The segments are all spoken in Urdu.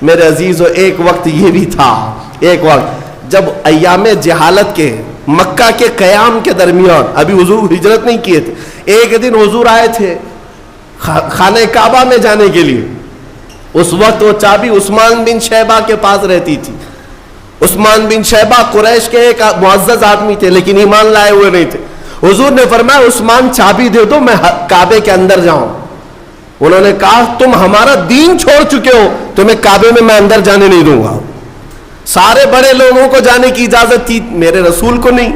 میرے عزیزو ایک وقت یہ بھی تھا، ایک وقت جب ایام جہالت کے مکہ کے قیام کے درمیان، ابھی حضور ہجرت نہیں کیے تھے، ایک دن حضور آئے تھے خانہ کعبہ میں جانے کے لیے. اس وقت وہ چابی عثمان بن شیبہ کے پاس رہتی تھی. عثمان بن شیبہ قریش کے ایک معزز آدمی تھے لیکن ایمان لائے ہوئے نہیں تھے. حضور نے فرمایا عثمان چابی دے دو، میں کعبے کے اندر جاؤں. انہوں نے کہا تم ہمارا دین چھوڑ چکے ہو، تمہیں کعبے میں اندر جانے نہیں دوں گا. سارے بڑے لوگوں کو جانے کی اجازت تھی، میرے رسول کو نہیں.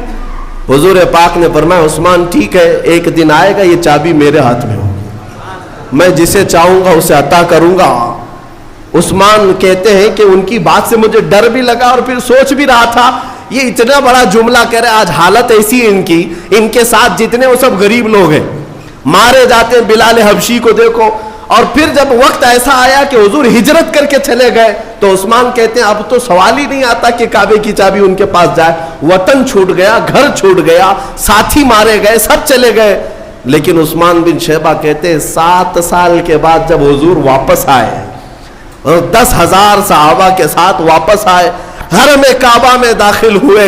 حضور پاک نے فرمایا عثمان ٹھیک ہے، ایک دن آئے گا یہ چابی میرے ہاتھ میں ہوگی، میں جسے چاہوں گا اسے عطا کروں گا. عثمان کہتے ہیں کہ ان کی بات سے مجھے ڈر بھی لگا اور پھر سوچ بھی رہا تھا یہ اتنا بڑا جملہ کہہ رہے. آج حالت ایسی ہے ان کے ساتھ جتنے وہ سب غریب لوگ ہیں، مارے جاتے ہیں. بلال حبشی کو دیکھو. اور پھر جب وقت ایسا آیا کہ حضور ہجرت کر کے چلے گئے تو عثمان کہتے ہیں اب تو سوال ہی نہیں آتا کہ کعبے کی چابی ان کے پاس جائے. وطن چھوٹ گیا، گھر چھوٹ گیا، ساتھی مارے گئے، سب چلے گئے. لیکن عثمان بن شیبہ کہتے ہیں 7 سال کے بعد جب حضور واپس آئے اور 10,000 صحابہ کے ساتھ واپس آئے، حرم کعبہ میں داخل ہوئے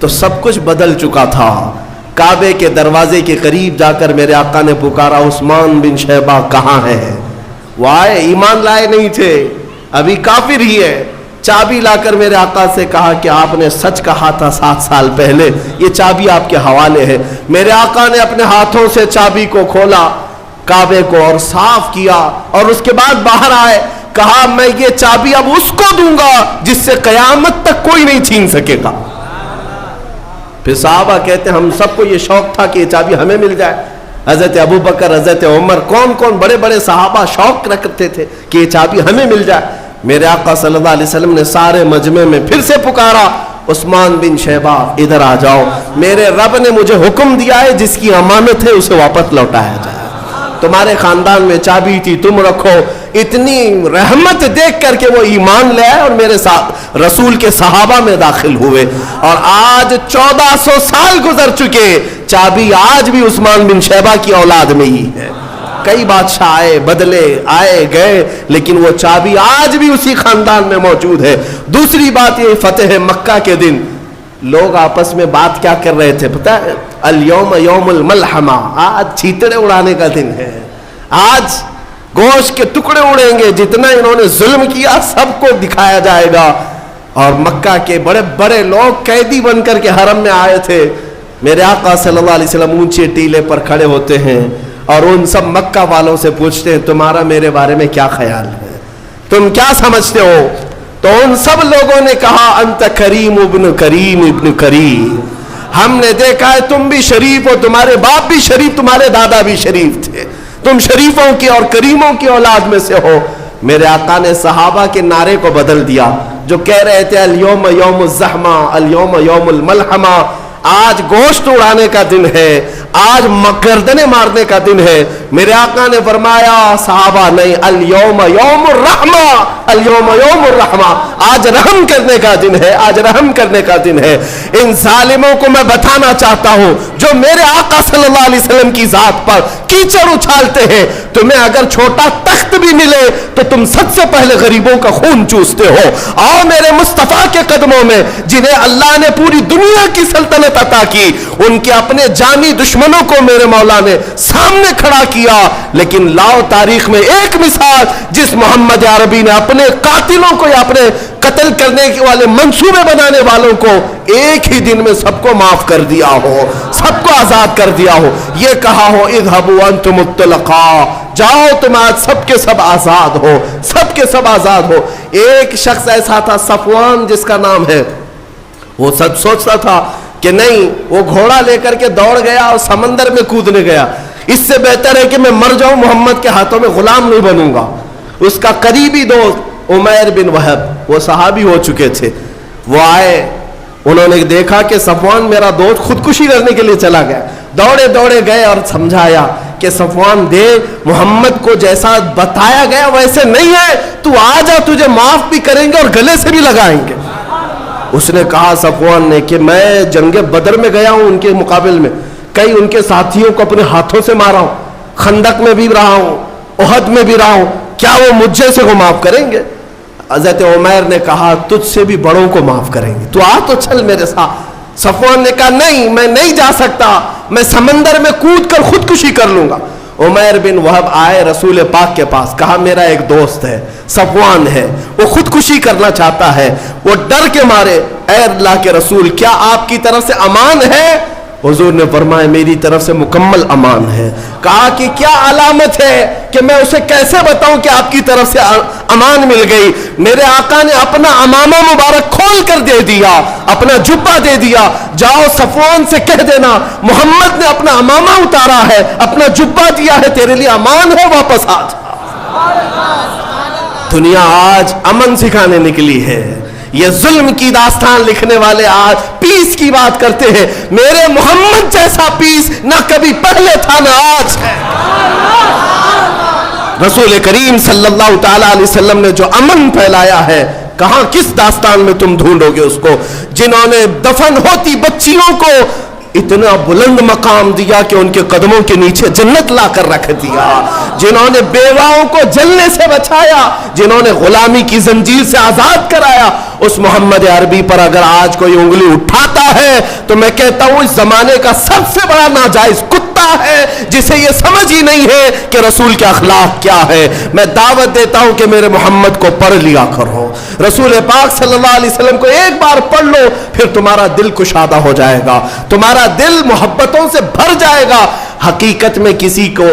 تو سب کچھ بدل چکا تھا. کعبے کے دروازے کے قریب جا کر میرے آقا نے پکارا عثمان بن شیبہ کہاں ہے؟ وہ آئے، ایمان لائے نہیں تھے، ابھی کافر ہی ہے. چابی لا کر میرے آقا سے کہا کہ آپ نے سچ کہا تھا 7 سال پہلے، یہ چابی آپ کے حوالے ہے. میرے آقا نے اپنے ہاتھوں سے چابی کو کھولا کعبے کو اور صاف کیا اور اس کے بعد باہر آئے. کہا میں یہ چابی اب اس کو دوں گا جس سے قیامت تک کوئی نہیں چھین سکے گا. پھر صحابہ کہتے ہیں ہم سب کو یہ شوق تھا کہ یہ چابی ہمیں مل جائے. حضرت ابو بکر، حضرت عمر، کون بڑے بڑے صحابہ شوق رکھتے تھے کہ یہ چابی ہمیں مل جائے. میرے آقا صلی اللہ علیہ وسلم نے سارے مجمع میں پھر سے پکارا عثمان بن شیبہ ادھر آ جاؤ، میرے رب نے مجھے حکم دیا ہے جس کی امانت ہے اسے واپس لوٹایا جائے. تمہارے خاندان میں چابی تھی، تم رکھو. اتنی رحمت دیکھ کر کے وہ ایمان لے آئے اور میرے ساتھ رسول کے صحابہ میں داخل ہوئے. اور آج 1400 سال گزر چکے، چابی آج بھی عثمان بن شیبہ کی اولاد میں ہی ہے. کئی بادشاہ آئے بدلے، آئے گئے، لیکن وہ چابی آج بھی اسی خاندان میں موجود ہے. دوسری بات یہ فتح مکہ کے دن لوگ آپس میں بات کیا کر رہے تھے پتہ ہے؟ الیوم یوم الملحمہ، آج چیتڑے اڑانے کا دن ہے، آج گوشت کے ٹکڑے اڑیں گے، جتنا انہوں نے ظلم کیا سب کو دکھایا جائے گا. اور مکہ کے بڑے بڑے لوگ قیدی بن کر کے حرم میں آئے تھے. میرے آقا صلی اللہ علیہ وسلم اونچے ٹیلے پر کھڑے ہوتے ہیں اور ان سب مکہ والوں سے پوچھتے ہیں تمہارا میرے بارے میں کیا خیال ہے، تم کیا سمجھتے ہو؟ تو ان سب لوگوں نے کہا انت کریم ابن کریم ابن کریم، ہم نے دیکھا ہے تم بھی شریف ہو، تمہارے باپ بھی شریف، تمہارے دادا بھی شریف تھے، تم شریفوں کی اور کریموں کی اولاد میں سے ہو. میرے آقا نے صحابہ کے نعرے کو بدل دیا جو کہہ رہے تھے الیوم یوم الزحمہ، الیوم یوم الملحمہ، آج گوشت اڑانے کا دن ہے، آج گردنیں مارنے کا دن ہے. میرے آقا نے فرمایا صحابہ نہیں، الیوم یوم الرحمہ، الیوم یوم الرحمہ، آج رحم کرنے کا دن ہے، آج رحم کرنے کا دن ہے. ان ظالموں کو میں بتانا چاہتا ہوں جو میرے آقا صلی اللہ علیہ وسلم کی ذات پر کیچڑ اچھالتے ہیں، تمہیں اگر چھوٹا تخت بھی ملے تو تم سب سے پہلے غریبوں کا خون چوستے ہو. آؤ میرے مصطفیٰ کے قدموں میں جنہیں اللہ نے پوری دنیا کی سلطنت عطا کی، ان کے اپنے جانی دشمنوں کو میرے مولا نے سامنے کھڑا کیا. لیکن لاؤ تاریخ میں ایک مثال جس محمد عربی نے اپنے قاتلوں کو یا اپنے قتل کرنے والے منصوبے بنانے والوں کو ایک ہی دن میں سب کو معاف کر دیا ہو، سب کو آزاد کر دیا ہو. یہ کہا ہو اذهبوا انتم الطلقاء، جاؤ تم آج سب کے سب آزاد ہو، سب کے سب آزاد ہو. ایک شخص ایسا تھا صفوان جس کا نام ہے، وہ سب سوچتا تھا کہ نہیں، وہ گھوڑا لے کر کے دوڑ گیا اور سمندر میں کودنے گیا، اس سے بہتر ہے کہ میں مر جاؤں، محمد کے ہاتھوں میں غلام نہیں بنوں گا. اس کا قریبی دوست عمیر بن وہب، وہ صحابی ہو چکے تھے، وہ آئے، انہوں نے دیکھا کہ صفوان میرا دوست خودکشی کرنے کے لیے چلا گیا. دوڑے دوڑے گئے اور سمجھایا کہ صفوان دے، محمد کو جیسا بتایا گیا ویسے نہیں ہے، تو آ جا، تجھے معاف بھی کریں گے اور گلے سے بھی لگائیں گے. اس نے کہا صفوان نے کہ میں جنگ بدر میں گیا ہوں، ان کے مقابل میں کئی ان کے ساتھیوں کو اپنے ہاتھوں سے مارا ہوں، خندق میں بھی رہا ہوں، احد میں بھی رہا ہوں، کیا وہ مجھ جیسے کو معاف کریں گے؟ حضرت عمیر نے کہا تجھ سے بھی بڑوں کو معاف کریں گے, تو آ تو چل میرے ساتھ. صفوان نے کہا نہیں, میں نہیں جا سکتا, میں سمندر میں کود کر خودکشی کر لوں گا. عمیر بن وہب آئے رسول پاک کے پاس, کہا میرا ایک دوست ہے صفوان ہے, وہ خودکشی کرنا چاہتا ہے, وہ ڈر کے مارے, اے اللہ کے رسول کیا آپ کی طرف سے امان ہے؟ حضور نے فرمایا میری طرف سے مکمل امان ہے. کہا کہ کیا علامت ہے کہ میں اسے کیسے بتاؤں کہ آپ کی طرف سے امان مل گئی؟ میرے آقا نے اپنا عمامہ مبارک کھول کر دے دیا, اپنا جبہ دے دیا, جاؤ صفوان سے کہہ دینا محمد نے اپنا عمامہ اتارا ہے, اپنا جبہ دیا ہے, تیرے لیے امان ہے, واپس آ جا. دنیا آج امن سکھانے نکلی ہے. یہ ظلم کی داستان لکھنے والے آج پیس کی بات کرتے ہیں. میرے محمد جیسا پیس نہ کبھی پہلے تھا نہ آج ہے. رسول کریم صلی اللہ تعالی علیہ وسلم نے جو امن پھیلایا ہے, کہاں کس داستان میں تم ڈھونڈو گے اس کو؟ جنہوں نے دفن ہوتی بچیوں کو اتنا بلند مقام دیا کہ ان کے قدموں کے نیچے جنت لا کر رکھ دیا, جنہوں نے بیواؤں کو جلنے سے بچایا, جنہوں نے غلامی کی زنجیر سے آزاد کرایا, اس محمد عربی پر اگر آج کوئی انگلی اٹھاتا ہے تو میں کہتا ہوں اس زمانے کا سب سے بڑا ناجائز کتا ہے, جسے یہ سمجھ ہی نہیں ہے کہ رسول کے اخلاق کیا ہے. میں دعوت دیتا ہوں کہ میرے محمد کو پڑھ لیا کرو, رسول پاک صلی اللہ علیہ وسلم کو ایک بار پڑھ لو, پھر تمہارا دل کشادہ ہو جائے گا, تمہارا دل محبتوں سے بھر جائے گا. حقیقت میں کسی کو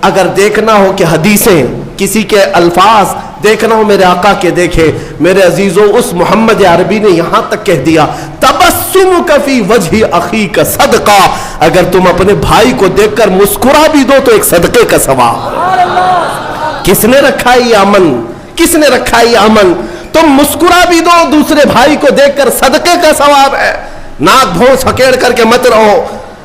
اگر دیکھنا ہو کہ حدیثیں, کسی کے الفاظ دیکھنا ہو میرے آقا کے دیکھے. میرے عزیزوں, اس محمد عربی نے یہاں تک کہہ دیا تبسمک فی وجہ اخیک صدقہ, اگر تم اپنے بھائی کو دیکھ کر مسکرا بھی دو تو ایک صدقے کا ثواب. کس نے رکھا یہ امن؟ کس نے رکھا یہ امن؟ تم مسکرا بھی دو دوسرے بھائی کو دیکھ کر, صدقے کا ثواب ہے. ناک بھونس ہکیڑ کر کے مت رہو,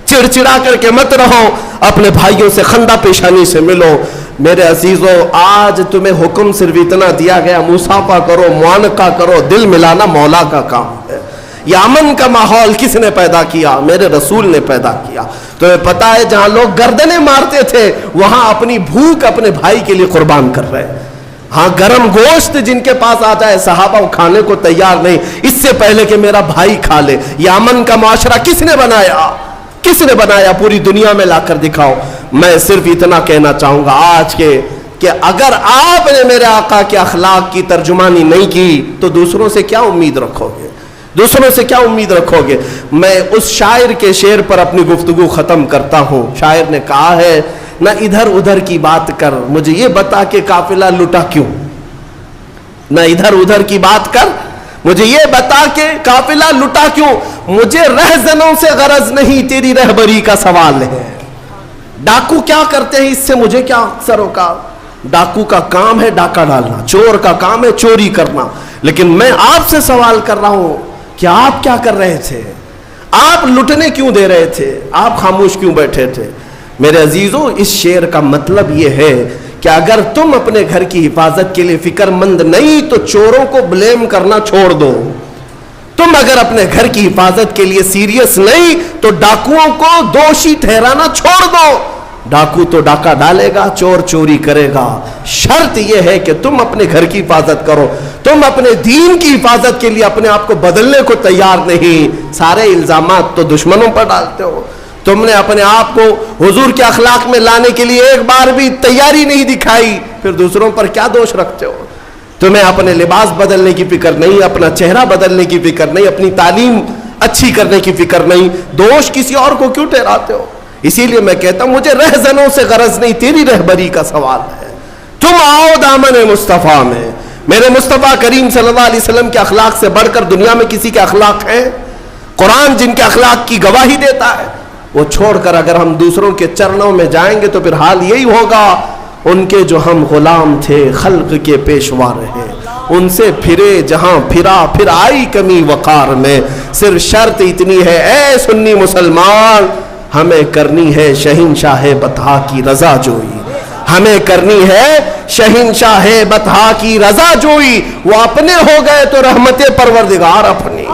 چڑچڑا کر کے مت رہو, اپنے بھائیوں سے خندہ پیشانی سے ملو. میرے عزیزوں, آج تمہیں حکم صرف اتنا دیا گیا مصافحہ کرو, معانقہ کرو, دل ملانا مولا کا کام ہے. یہ امن کا ماحول کس نے پیدا کیا؟ میرے رسول نے پیدا کیا. تمہیں پتا ہے جہاں لوگ گردنیں مارتے تھے وہاں اپنی بھوک اپنے بھائی کے لیے قربان کر رہے. ہاں گرم گوشت جن کے پاس آ جائے صحابہ وہ کھانے کو تیار نہیں, اس سے پہلے کہ میرا بھائی کھا لے. یہ امن کا معاشرہ کس نے بنایا؟ کس نے بنایا؟ پوری دنیا میں لا کر دکھاؤ. میں صرف اتنا کہنا چاہوں گا آج کے کہ اگر آپ نے میرے آقا کے اخلاق کی ترجمانی نہیں کی تو دوسروں سے کیا امید رکھو گے؟ دوسروں سے کیا امید رکھو گے؟ میں اس شاعر کے شعر پر اپنی گفتگو ختم کرتا ہوں. شاعر نے کہا ہے نہ ادھر ادھر کی بات کر, مجھے یہ بتا کہ قافلہ لٹا کیوں. نہ ادھر ادھر کی بات کر, مجھے یہ بتا کہ قافلہ لٹا کیوں. مجھے رہزنوں سے غرض نہیں, تیری رہبری کا سوال ہے. ڈاکو کیا کرتے ہیں اس سے مجھے کیا سروکار؟ ڈاکو کا کام ہے ڈاکہ ڈالنا, چور کا کام ہے چوری کرنا. لیکن میں آپ سے سوال کر رہا ہوں کہ آپ کیا کر رہے تھے؟ آپ لٹنے کیوں دے رہے تھے؟ آپ خاموش کیوں بیٹھے تھے؟ میرے عزیزوں, اس شعر کا مطلب یہ ہے کہ اگر تم اپنے گھر کی حفاظت کے لیے فکر مند نہیں تو چوروں کو بلیم کرنا چھوڑ دو. تم اگر اپنے گھر کی حفاظت کے لیے سیریس نہیں تو ڈاکوؤں کو دوشی ٹھہرانا چھوڑ دو. ڈاکو تو ڈاکہ ڈالے گا, چور چوری کرے گا. شرط یہ ہے کہ تم اپنے گھر کی حفاظت کرو. تم اپنے دین کی حفاظت کے لیے اپنے آپ کو بدلنے کو تیار نہیں. سارے الزامات تو دشمنوں پر ڈالتے ہو. تم نے اپنے آپ کو حضور کے اخلاق میں لانے کے لیے ایک بار بھی تیاری نہیں دکھائی, پھر دوسروں پر کیا دوش رکھتے ہو؟ تمہیں اپنے لباس بدلنے کی فکر نہیں, اپنا چہرہ بدلنے کی فکر نہیں, اپنی تعلیم اچھی کرنے کی فکر نہیں, دوش کسی اور کو کیوں ٹھہراتے ہو؟ اسی لیے میں کہتا ہوں مجھے رہزنوں سے غرض نہیں, تیری رہبری کا سوال ہے. تم آؤ دامن مصطفیٰ میں. میرے مصطفیٰ کریم صلی اللہ علیہ وسلم کے اخلاق سے بڑھ کر دنیا میں کسی کے اخلاق ہیں؟ قرآن جن کے اخلاق کی گواہی دیتا ہے, وہ چھوڑ کر اگر ہم دوسروں کے چرنوں میں جائیں گے تو پھر حال یہی ہوگا ان کے جو ہم غلام تھے خلق کے پیشوا رہے, ان سے پھرے جہاں پھرا, پھر آئی کمی وقار میں. صرف شرط اتنی ہے اے سنی مسلمان, ہمیں کرنی ہے شہنشاہ بطحا کی رضا جوئی. ہمیں کرنی ہے شہنشاہ بطحا کی رضا جوئی. وہ اپنے ہو گئے تو رحمت پروردگار اپنی,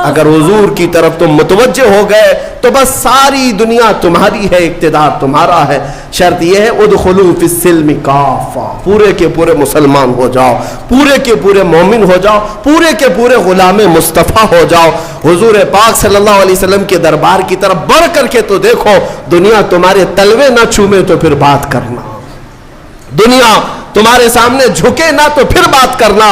اگر حضور کی طرف تم متوجہ ہو گئے تو بس ساری دنیا تمہاری ہے، اقتدار تمہارا ہے۔ شرط یہ ہے ادخلوا فی السلم کافہ، پورے کے پورے مسلمان ہو جاؤ، پورے کے پورے مومن ہو جاؤ، پورے کے پورے غلام مصطفیٰ ہو جاؤ۔ حضور پاک صلی اللہ علیہ وسلم کے دربار کی طرف بڑھ کر کے تو دیکھو، دنیا تمہارے تلوے نہ چومے تو پھر بات کرنا، دنیا تمہارے سامنے جھکے نہ تو پھر بات کرنا۔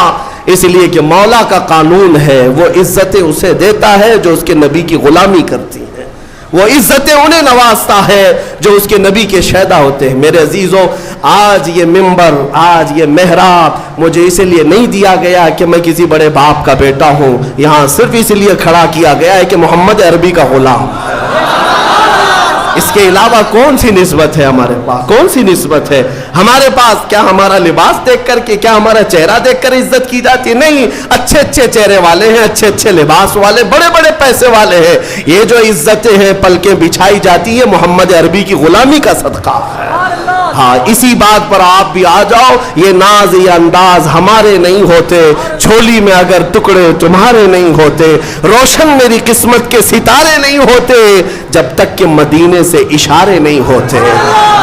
اس لیے کہ مولا کا قانون ہے، وہ عزتیں اسے دیتا ہے جو اس کے نبی کی غلامی کرتی ہیں، وہ عزتیں انہیں نوازتا ہے جو اس کے نبی کے شیدا ہوتے ہیں۔ میرے عزیزوں، آج یہ ممبر، آج یہ محراب مجھے اس لیے نہیں دیا گیا کہ میں کسی بڑے باپ کا بیٹا ہوں، یہاں صرف اس لیے کھڑا کیا گیا ہے کہ محمد عربی کا غلام۔ اس کے علاوہ کون سی نسبت ہے ہمارے پاس؟ کون سی نسبت ہے ہمارے پاس؟ کیا ہمارا لباس دیکھ کر کے، کیا ہمارا چہرہ دیکھ کر عزت کی جاتی ہے؟ نہیں، اچھے اچھے چہرے والے ہیں، اچھے اچھے لباس والے، بڑے بڑے پیسے والے ہیں، یہ جو عزتیں ہیں پلکیں بچھائی جاتی ہے محمد عربی کی غلامی کا صدقہ ہے۔ ہاں، اسی بات پر آپ بھی آ جاؤ، یہ ناز یہ انداز ہمارے نہیں ہوتے، جھولی میں اگر ٹکڑے تمہارے نہیں ہوتے، روشن میری قسمت کے ستارے نہیں ہوتے، جب تک کہ مدینے سے اشارے نہیں ہوتے۔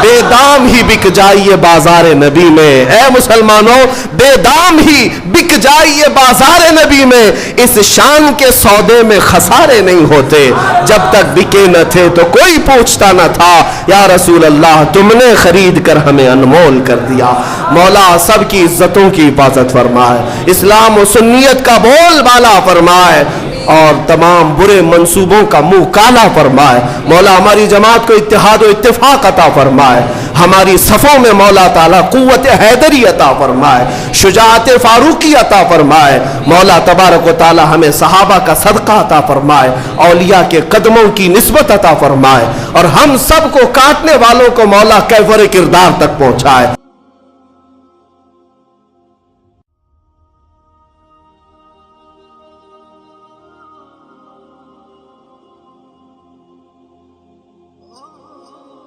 بے دام ہی بک جائیے بازار نبی میں، اے مسلمانوں، بے دام ہی بک جائیے بازار نبی میں، اس شان کے سودے میں خسارے نہیں ہوتے۔ جب تک بکے نہ تھے تو کوئی پوچھتا نہ تھا، یا رسول اللہ تم نے خرید کر ہمیں انمول کر دیا۔ مولا سب کی عزتوں کی حفاظت فرمائے، اسلام و سنیت کا بول بالا فرمائے، اور تمام برے منصوبوں کا منہ کالا فرمائے۔ مولا ہماری جماعت کو اتحاد و اتفاق عطا فرمائے، ہماری صفوں میں مولا تعالیٰ قوت حیدری عطا فرمائے، شجاعت فاروقی عطا فرمائے۔ مولا تبارک و تعالیٰ ہمیں صحابہ کا صدقہ عطا فرمائے، اولیاء کے قدموں کی نسبت عطا فرمائے، اور ہم سب کو کاٹنے والوں کو مولا کیفر کردار تک پہنچائے۔